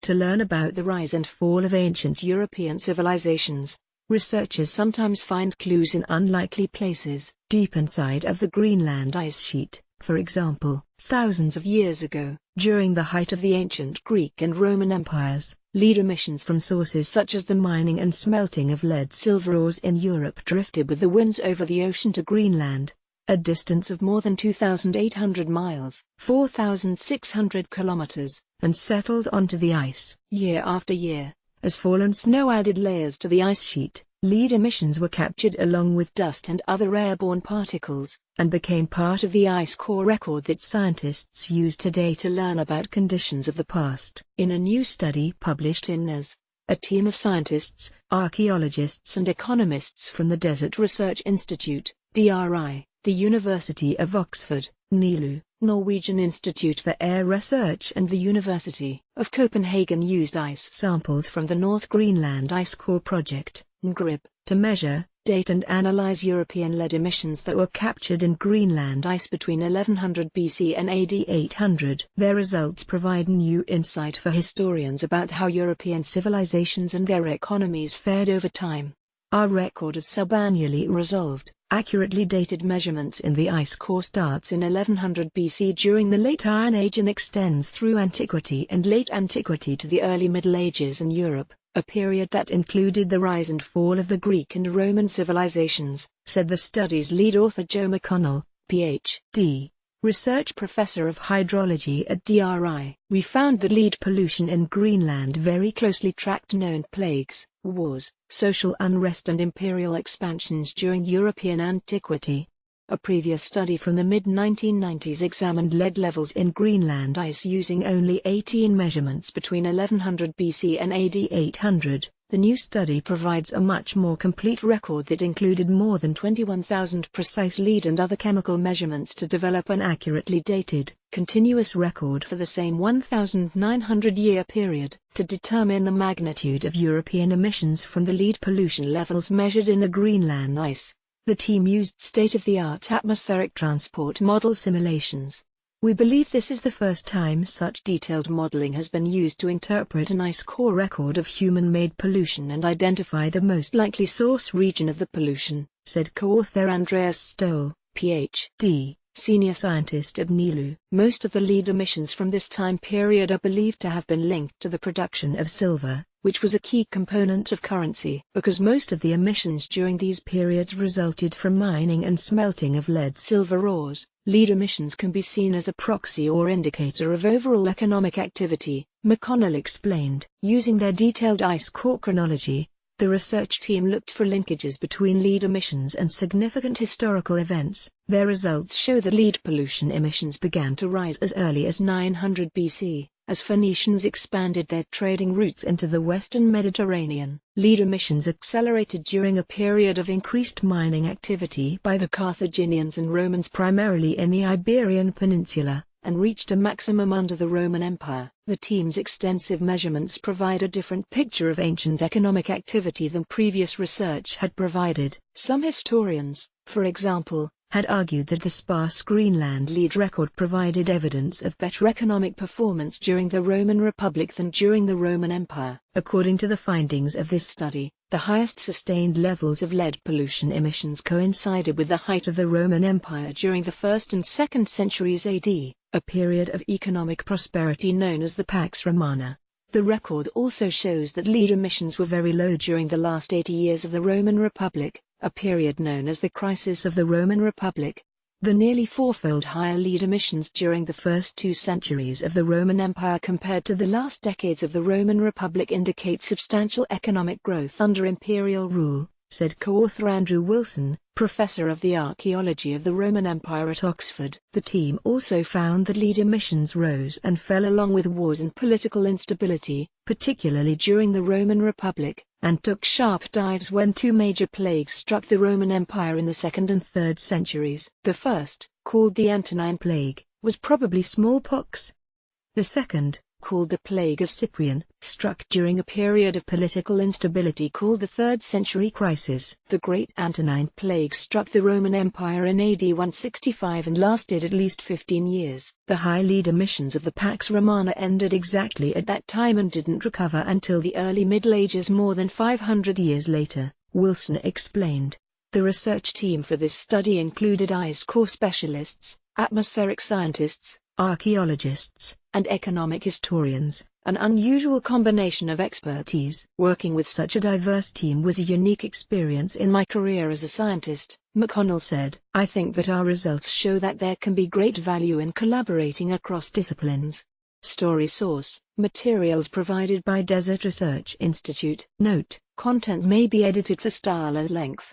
To learn about the rise and fall of ancient European civilizations, researchers sometimes find clues in unlikely places, deep inside of the Greenland ice sheet. For example, thousands of years ago, during the height of the ancient Greek and Roman empires, lead emissions from sources such as the mining and smelting of lead-silver ores in Europe drifted with the winds over the ocean to Greenland, a distance of more than 2,800 miles, 4,600 kilometers, and settled onto the ice. Year after year, as fallen snow added layers to the ice sheet, lead emissions were captured along with dust and other airborne particles, and became part of the ice core record that scientists use today to learn about conditions of the past. In a new study published in NAS, a team of scientists, archaeologists and economists from the Desert Research Institute, DRI, the University of Oxford, NILU, Norwegian Institute for Air Research and the University of Copenhagen used ice samples from the North Greenland Ice Core Project, NGRIP, to measure, date and analyze European lead emissions that were captured in Greenland ice between 1100 BC and AD 800. Their results provide new insight for historians about how European civilizations and their economies fared over time. Our record of subannually resolved, accurately dated measurements in the ice core starts in 1100 BC during the Late Iron Age and extends through Antiquity and Late Antiquity to the early Middle Ages in Europe, a period that included the rise and fall of the Greek and Roman civilizations, said the study's lead author Joe McConnell, Ph.D., research professor of hydrology at DRI. We found that lead pollution in Greenland very closely tracked known plagues, wars, social unrest and imperial expansions during European antiquity. A previous study from the mid-1990s examined lead levels in Greenland ice using only 18 measurements between 1100 BC and AD 800. The new study provides a much more complete record that included more than 21,000 precise lead and other chemical measurements to develop an accurately dated, continuous record for the same 1,900-year period, to determine the magnitude of European emissions from the lead pollution levels measured in the Greenland ice. The team used state-of-the-art atmospheric transport model simulations. We believe this is the first time such detailed modeling has been used to interpret an ice core record of human-made pollution and identify the most likely source region of the pollution, said co-author Andreas Stoll, Ph.D., senior scientist at NILU. Most of the lead emissions from this time period are believed to have been linked to the production of silver, which was a key component of currency. Because most of the emissions during these periods resulted from mining and smelting of lead-silver ores, lead emissions can be seen as a proxy or indicator of overall economic activity, McConnell explained. Using their detailed ice core chronology, the research team looked for linkages between lead emissions and significant historical events. Their results show that lead pollution emissions began to rise as early as 900 BC. As Phoenicians expanded their trading routes into the western Mediterranean. Lead emissions accelerated during a period of increased mining activity by the Carthaginians and Romans primarily in the Iberian Peninsula, and reached a maximum under the Roman Empire. The team's extensive measurements provide a different picture of ancient economic activity than previous research had provided. Some historians, for example, had argued that the sparse Greenland lead record provided evidence of better economic performance during the Roman Republic than during the Roman Empire. According to the findings of this study, the highest sustained levels of lead pollution emissions coincided with the height of the Roman Empire during the 1st and 2nd centuries AD, a period of economic prosperity known as the Pax Romana. The record also shows that lead emissions were very low during the last 80 years of the Roman Republic, a period known as the Crisis of the Roman Republic. The nearly fourfold higher lead emissions during the first 2 centuries of the Roman Empire compared to the last decades of the Roman Republic indicate substantial economic growth under imperial rule, said co-author Andrew Wilson, professor of the archaeology of the Roman Empire at Oxford. The team also found that lead emissions rose and fell along with wars and political instability, particularly during the Roman Republic, and took sharp dives when 2 major plagues struck the Roman Empire in the 2nd and 3rd centuries. The first, called the Antonine Plague, was probably smallpox. The second, called the Plague of Cyprian, struck during a period of political instability called the Third Century Crisis. The Great Antonine Plague struck the Roman Empire in AD 165 and lasted at least 15 years. The high leader missions of the Pax Romana ended exactly at that time and didn't recover until the early Middle Ages, more than 500 years later, Wilson explained. The research team for this study included Ice Core specialists, atmospheric scientists, archaeologists, and economic historians, an unusual combination of expertise. Working with such a diverse team was a unique experience in my career as a scientist, McConnell said. I think that our results show that there can be great value in collaborating across disciplines. Story source: materials provided by Desert Research Institute. Note: content may be edited for style and length.